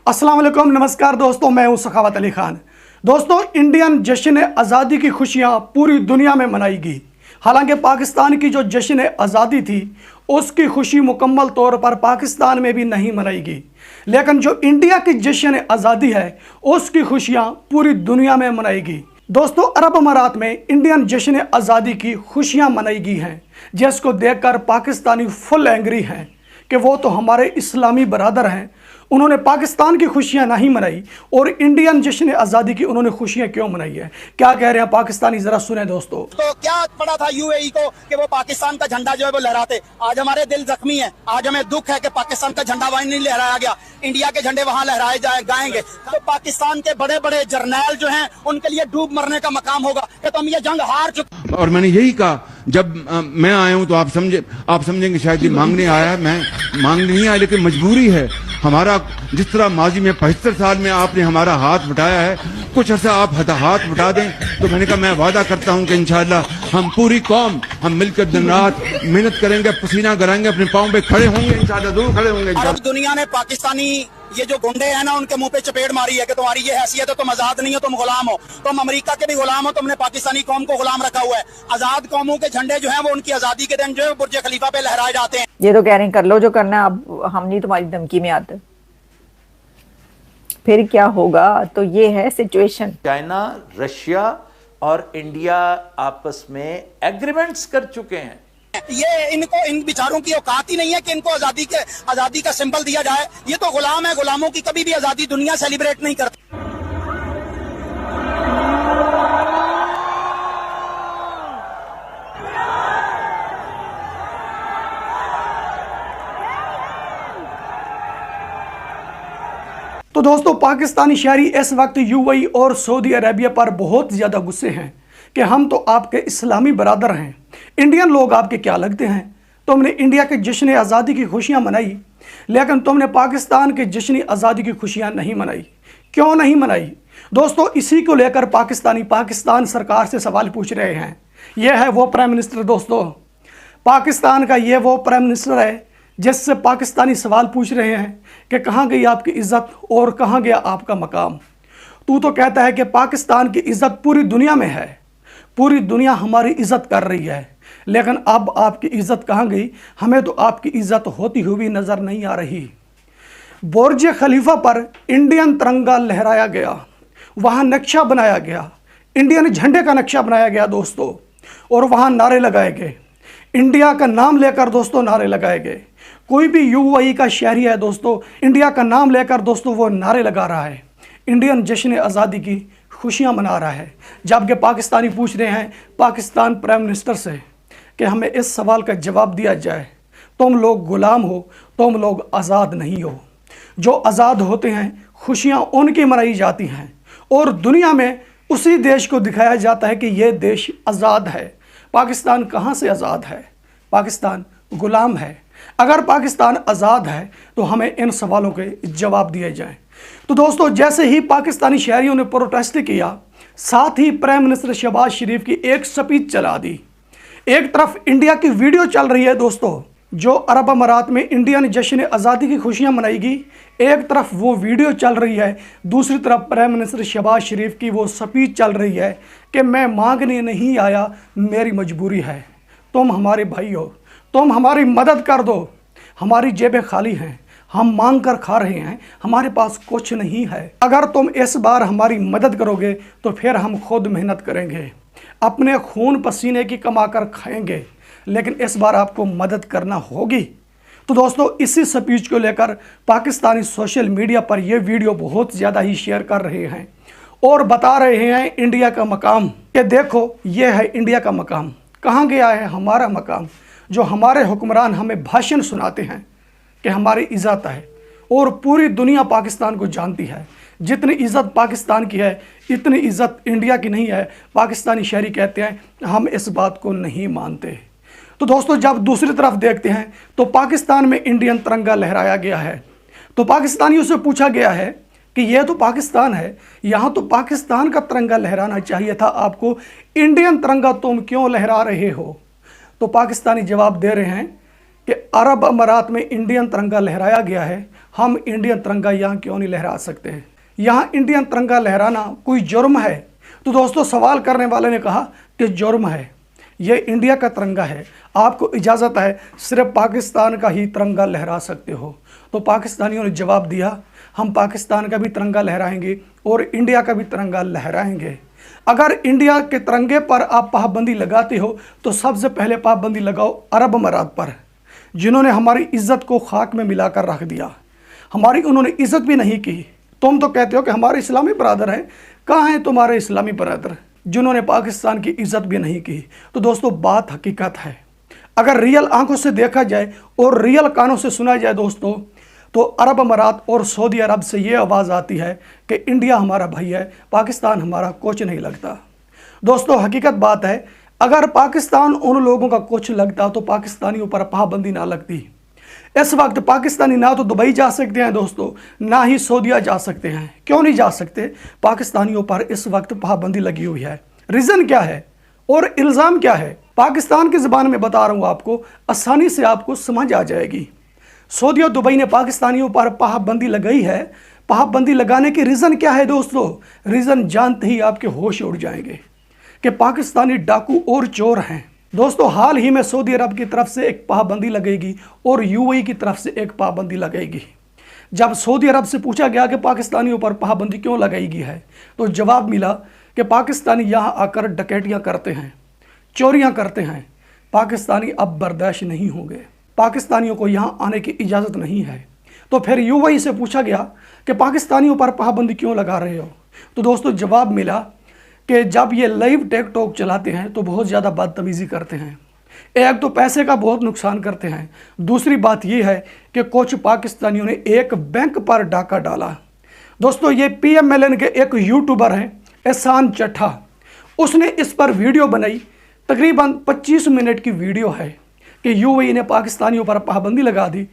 अस्सलाम वालेकुम, नमस्कार दोस्तों, मैं हूं सखावत अली खान। दोस्तों, इंडियन जश्न आज़ादी की खुशियां पूरी दुनिया में मनाएगी। हालांकि पाकिस्तान की जो जश्न आज़ादी थी उसकी खुशी मुकम्मल तौर पर पाकिस्तान में भी नहीं मनाएगी, लेकिन जो इंडिया की जश्न आज़ादी है उसकी खुशियां पूरी दुनिया में मनाएगी। दोस्तों, अरब अमारात में इंडियन जश्न आज़ादी की खुशियां मनाई गई हैं, जिसको देखकर पाकिस्तानी फुल एंग्री हैं कि वो तो हमारे इस्लामी बरादर हैं, उन्होंने पाकिस्तान की खुशियां नहीं मनाई और इंडियन जश्न आज़ादी की उन्होंने खुशियां क्यों मनाई है। क्या कह रहे हैं पाकिस्तानी, जरा सुने दोस्तों। तो क्या पड़ा था यूएई को कि वो पाकिस्तान का झंडा जो है वो लहराते। आज हमारे दिल जख्मी है, आज हमें दुख है कि पाकिस्तान का झंडा वहीं नहीं लहराया गया। इंडिया के झंडे वहां लहराए गाएंगे तो पाकिस्तान के बड़े बड़े जर्नैल जो हैं उनके लिए डूब मरने का मकाम होगा कि तुम ये जंग हार चुके। और मैंने यही कहा, जब मैं आया हूं तो आप समझेंगे शायद ये मांगने आया है। मैं मांगने नहीं आया, लेकिन मजबूरी है हमारा। जिस तरह माजी में 75 साल में आपने हमारा हाथ बटाया है, कुछ अर्सा आप हाथ बटा दें तो मैंने कहा मैं वादा करता हूं कि इंशाअल्लाह हम पूरी कौम हम मिलकर दिन रात मेहनत करेंगे, पसीना गराएंगे, अपने पांव पे खड़े होंगे, इंशाअल्लाह जरूर खड़े होंगे। अरब दुनिया ने पाकिस्तानी ये जो गुंडे हैं ना उनके मुंह पे चपेट मारी है कि तुम्हारी ये हैसियत है, तुम आजाद नहीं हो, तुम गुलाम हो, तुम अमेरिका के भी गुलाम हो, तुमने पाकिस्तानी कौम को गुलाम रखा हुआ है। आजाद कौमों के झंडे जो हैं वो उनकी आजादी के दिन जो है बुर्ज खलीफा पे लहराए जाते हैं। ये तो कह रहे हैं कर लो जो करना है, अब हम नहीं तुम्हारी धमकी में आते। फिर क्या होगा? तो ये है सिचुएशन। चाइना, रशिया और इंडिया आपस में एग्रीमेंट्स कर चुके हैं। ये इनको इन बिचारों की औकात ही नहीं है कि इनको आजादी का सिंबल दिया जाए। ये तो गुलाम है, गुलामों की कभी भी आजादी दुनिया सेलिब्रेट नहीं करती। तो दोस्तों, पाकिस्तानी शहरी इस वक्त यूएई और सऊदी अरेबिया पर बहुत ज़्यादा गुस्से हैं कि हम तो आपके इस्लामी बरादर हैं, इंडियन लोग आपके क्या लगते हैं। तुमने इंडिया के जश्न आज़ादी की खुशियां मनाई, लेकिन तुमने पाकिस्तान के जश्न आज़ादी की खुशियां नहीं मनाई। क्यों नहीं मनाई? दोस्तों, इसी को लेकर पाकिस्तान सरकार से सवाल पूछ रहे हैं। यह है वो प्राइम मिनिस्टर, दोस्तों पाकिस्तान का ये वो प्राइम मिनिस्टर है जिससे पाकिस्तानी सवाल पूछ रहे हैं कि कहाँ गई आपकी इज़्ज़त और कहाँ गया आपका मकाम। तू तो कहता है कि पाकिस्तान की इज़्ज़त पूरी दुनिया में है, पूरी दुनिया हमारी इज़्ज़त कर रही है, लेकिन अब आपकी इज़्ज़त कहाँ गई? हमें तो आपकी इज़्ज़त होती हुई नज़र नहीं आ रही। बुर्ज खलीफा पर इंडियन तिरंगा लहराया गया, वहाँ नक्शा बनाया गया, इंडियन झंडे का नक्शा बनाया गया दोस्तों, और वहाँ नारे लगाए गए, इंडिया का नाम लेकर दोस्तों नारे लगाए गए। कोई भी यूएई का शहरी है दोस्तों, इंडिया का नाम लेकर दोस्तों वो नारे लगा रहा है, इंडियन जश्न आज़ादी की खुशियां मना रहा है। जबकि पाकिस्तानी पूछ रहे हैं पाकिस्तान प्राइम मिनिस्टर से कि हमें इस सवाल का जवाब दिया जाए, तुम लोग गुलाम हो, तुम लोग आज़ाद नहीं हो। जो आज़ाद होते हैं खुशियाँ उनकी मनाई जाती हैं और दुनिया में उसी देश को दिखाया जाता है कि यह देश आज़ाद है। पाकिस्तान कहाँ से आज़ाद है? पाकिस्तान गुलाम है। अगर पाकिस्तान आज़ाद है तो हमें इन सवालों के जवाब दिए जाएं। तो दोस्तों, जैसे ही पाकिस्तानी शहरियों ने प्रोटेस्ट किया, साथ ही प्राइम मिनिस्टर शहबाज शरीफ की एक स्पीच चला दी। एक तरफ इंडिया की वीडियो चल रही है दोस्तों, जो अरब अमारात में इंडियन जश्न आज़ादी की खुशियां मनाएगी, एक तरफ वो वीडियो चल रही है, दूसरी तरफ प्राइम मिनिस्टर शहबाज शरीफ की वो स्पीच चल रही है कि मैं मांगने नहीं आया, मेरी मजबूरी है, तुम हमारे भाई हो, तुम हमारी मदद कर दो, हमारी जेबें खाली हैं, हम मांग कर खा रहे हैं, हमारे पास कुछ नहीं है। अगर तुम इस बार हमारी मदद करोगे तो फिर हम खुद मेहनत करेंगे, अपने खून पसीने की कमा कर खाएंगे, लेकिन इस बार आपको मदद करना होगी। तो दोस्तों, इसी स्पीच को लेकर पाकिस्तानी सोशल मीडिया पर यह वीडियो बहुत ज़्यादा ही शेयर कर रहे हैं और बता रहे हैं इंडिया का मकाम कि देखो ये है इंडिया का मकाम, कहाँ गया है हमारा मकाम। जो हमारे हुक्मरान हमें भाषण सुनाते हैं कि हमारी इज़्ज़त है और पूरी दुनिया पाकिस्तान को जानती है, जितनी इज़्ज़त पाकिस्तान की है इतनी इज़्ज़त इंडिया की नहीं है। पाकिस्तानी शहरी कहते हैं हम इस बात को नहीं मानते। तो दोस्तों, जब दूसरी तरफ देखते हैं तो पाकिस्तान में इंडियन तिरंगा लहराया गया है, तो पाकिस्तानियों से पूछा गया है कि यह तो पाकिस्तान है, यहाँ तो पाकिस्तान का तिरंगा लहराना चाहिए था आपको, इंडियन तिरंगा तुम क्यों लहरा रहे हो? तो पाकिस्तानी जवाब दे रहे हैं कि अरब अमारात में इंडियन तिरंगा लहराया गया है, हम इंडियन तिरंगा यहाँ क्यों नहीं लहरा सकते हैं? यहाँ इंडियन तिरंगा लहराना कोई जुर्म है? तो दोस्तों, सवाल करने वाले ने कहा कि जुर्म है, ये इंडिया का तिरंगा है, आपको इजाज़त है सिर्फ पाकिस्तान का ही तिरंगा लहरा सकते हो। तो पाकिस्तानियों ने जवाब दिया, हम पाकिस्तान का भी तिरंगा लहराएंगे और इंडिया का भी तिरंगा लहराएंगे। अगर इंडिया के तिरंगे पर आप पाबंदी लगाते हो तो सबसे पहले पाबंदी लगाओ अरब अमारात पर, जिन्होंने हमारी इज्जत को खाक में मिलाकर रख दिया। हमारी उन्होंने इज्जत भी नहीं की। तुम तो कहते हो कि हमारे इस्लामी बरादर हैं, कहाँ हैं तुम्हारे इस्लामी बरादर जिन्होंने पाकिस्तान की इज्जत भी नहीं की? तो दोस्तों, बात हकीकत है। अगर रियल आंखों से देखा जाए और रियल कानों से सुना जाए दोस्तों, तो अरब अमारात और सऊदी अरब से ये आवाज़ आती है कि इंडिया हमारा भाई है, पाकिस्तान हमारा कुछ नहीं लगता। दोस्तों, हकीकत बात है, अगर पाकिस्तान उन लोगों का कुछ लगता तो पाकिस्तानियों पर पाबंदी ना लगती। इस वक्त पाकिस्तानी ना तो दुबई जा सकते हैं दोस्तों, ना ही सऊदीया जा सकते हैं। क्यों नहीं जा सकते? पाकिस्तानियों पर इस वक्त पाबंदी लगी हुई है। रीज़न क्या है और इल्ज़ाम क्या है? पाकिस्तान की ज़बान में बता रहा हूँ आपको, आसानी से आपको समझ आ जाएगी। सऊदी और दुबई ने पाकिस्तानियों पर पाबंदी लगाई है। पाबंदी लगाने की रीज़न क्या है दोस्तों? रीज़न जानते ही आपके होश उड़ जाएंगे कि पाकिस्तानी डाकू और चोर हैं। दोस्तों, हाल ही में सऊदी अरब की तरफ से एक पाबंदी लगेगी और यूएई की तरफ से एक पाबंदी लगेगी। जब सऊदी अरब से पूछा गया कि पाकिस्तानियों पर पाबंदी क्यों लगाई गई है, तो जवाब मिला कि पाकिस्तानी यहाँ आकर डकैतियाँ करते हैं, चोरियाँ करते हैं। पाकिस्तानी अब बर्दाश्त नहीं होंगे, पाकिस्तानियों को यहाँ आने की इजाज़त नहीं है। तो फिर यूएई से पूछा गया कि पाकिस्तानियों पर पाबंदी क्यों लगा रहे हो? तो दोस्तों, जवाब मिला कि जब ये लाइव टिकटॉक चलाते हैं तो बहुत ज़्यादा बदतमीज़ी करते हैं। एक तो पैसे का बहुत नुकसान करते हैं, दूसरी बात यह है कि कुछ पाकिस्तानियों ने एक बैंक पर डाका डाला। दोस्तों, ये PMLN के एक यूट्यूबर हैं एहसान चट्ठा, उसने इस पर वीडियो बनाई। तकरीबन 25 मिनट की वीडियो है कि यूएई ने पाकिस्तानियों पर पाबंदी लगा दी।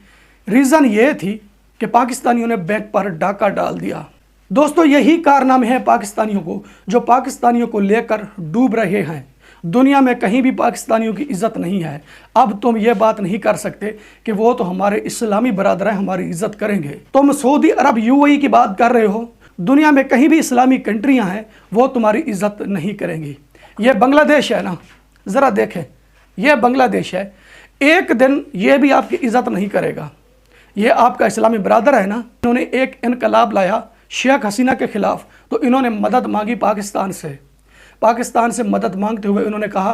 रीज़न ये थी कि पाकिस्तानियों ने बैंक पर डाका डाल दिया। दोस्तों, यही कारनामे हैं पाकिस्तानियों को, जो पाकिस्तानियों को लेकर डूब रहे हैं। दुनिया में कहीं भी पाकिस्तानियों की इज़्ज़त नहीं है। अब तुम ये बात नहीं कर सकते कि वो तो हमारे इस्लामी बरादर हैं, हमारी इज़्ज़त करेंगे। तुम सऊदी अरब यूएई की बात कर रहे हो, दुनिया में कहीं भी इस्लामी कंट्रियां हैं, वो तुम्हारी इज़्ज़त नहीं करेंगी। ये बांग्लादेश है ना, ज़रा देखें, ये बांग्लादेश है, एक दिन ये भी आपकी इज़्ज़त नहीं करेगा। ये आपका इस्लामी बरादर है ना, इन्होंने एक इनकलाब लाया शेख हसीना के ख़िलाफ़, तो इन्होंने मदद मांगी पाकिस्तान से। पाकिस्तान से मदद मांगते हुए इन्होंने कहा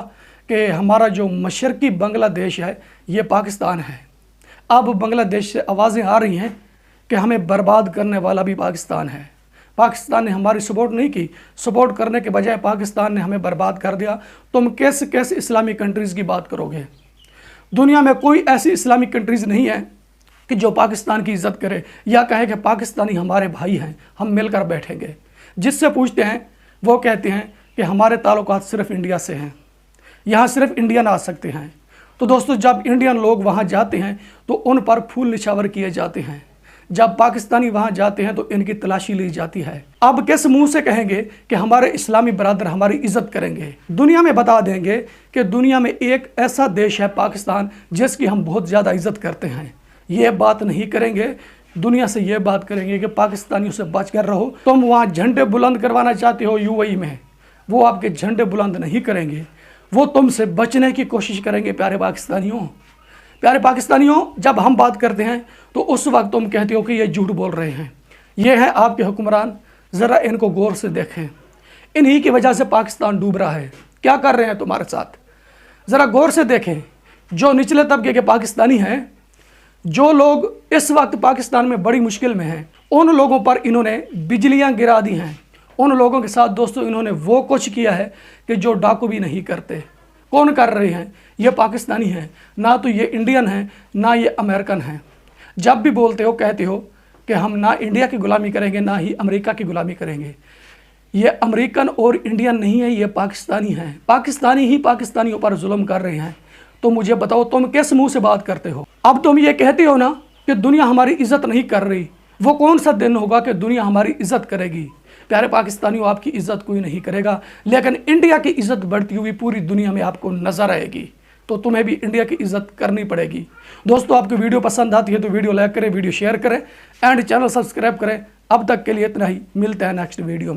कि हमारा जो मशरकी बांग्लादेश है ये पाकिस्तान है। अब बांग्लादेश से आवाज़ें आ रही हैं कि हमें बर्बाद करने वाला भी पाकिस्तान है। पाकिस्तान ने हमारी सपोर्ट नहीं की, सपोर्ट करने के बजाय पाकिस्तान ने हमें बर्बाद कर दिया। तुम कैसे कैसे इस्लामी कंट्रीज़ की बात करोगे? दुनिया में कोई ऐसी इस्लामिक कंट्रीज़ नहीं है कि जो पाकिस्तान की इज़्ज़त करे या कहे कि पाकिस्तानी हमारे भाई हैं, हम मिलकर बैठेंगे। जिससे पूछते हैं वो कहते हैं कि हमारे ताल्लुकात सिर्फ इंडिया से हैं, यहाँ सिर्फ इंडियन आ सकते हैं। तो दोस्तों, जब इंडियन लोग वहाँ जाते हैं तो उन पर फूल निछावर किए जाते हैं। जब पाकिस्तानी वहाँ जाते हैं तो इनकी तलाशी ली जाती है। अब किस मुंह से कहेंगे कि हमारे इस्लामी बरादर हमारी इज़्ज़त करेंगे? दुनिया में बता देंगे कि दुनिया में एक ऐसा देश है पाकिस्तान जिसकी हम बहुत ज़्यादा इज़्ज़त करते हैं। ये बात नहीं करेंगे, दुनिया से ये बात करेंगे कि पाकिस्तानियों से बच कर रहो। तुम वहाँ झंडे बुलंद करवाना चाहते हो यूएई में, वो आपके झंडे बुलंद नहीं करेंगे, वो तुमसे बचने की कोशिश करेंगे। प्यारे पाकिस्तानियों, जब हम बात करते हैं तो उस वक्त तुम कहते हो कि ये झूठ बोल रहे हैं। ये हैं आपके हुक्मरान, ज़रा इनको गौर से देखें। इन्हीं की वजह से पाकिस्तान डूब रहा है। क्या कर रहे हैं तुम्हारे साथ? ज़रा गौर से देखें। जो निचले तबके के पाकिस्तानी हैं, जो लोग इस वक्त पाकिस्तान में बड़ी मुश्किल में हैं, उन लोगों पर इन्होंने बिजलियां गिरा दी हैं। उन लोगों के साथ दोस्तों इन्होंने वो कुछ किया है कि जो डाकू भी नहीं करते। कौन कर रहे हैं? ये पाकिस्तानी हैं, ना तो ये इंडियन हैं ना ये अमेरिकन हैं। जब भी बोलते हो कहते हो कि हम ना इंडिया की गुलामी करेंगे ना ही अमेरिका की गुलामी करेंगे। ये अमेरिकन और इंडियन नहीं है, ये पाकिस्तानी हैं। पाकिस्तानी ही पाकिस्तानियों पर जुल्म कर रहे हैं। तो मुझे बताओ, तुम किस मुंह से बात करते हो? अब तुम ये कहते हो ना कि दुनिया हमारी इज़्ज़त नहीं कर रही। वो कौन सा दिन होगा कि दुनिया हमारी इज़्ज़त करेगी? प्यारे पाकिस्तानियों, आपकी इज़्ज़त कोई नहीं करेगा, लेकिन इंडिया की इज़्ज़त बढ़ती हुई पूरी दुनिया में आपको नज़र आएगी। तो तुम्हें भी इंडिया की इज्जत करनी पड़ेगी। दोस्तों, आपको वीडियो पसंद आती है तो वीडियो लाइक करें, वीडियो शेयर करें एंड चैनल सब्सक्राइब करें। अब तक के लिए इतना ही, मिलते हैं नेक्स्ट वीडियो में।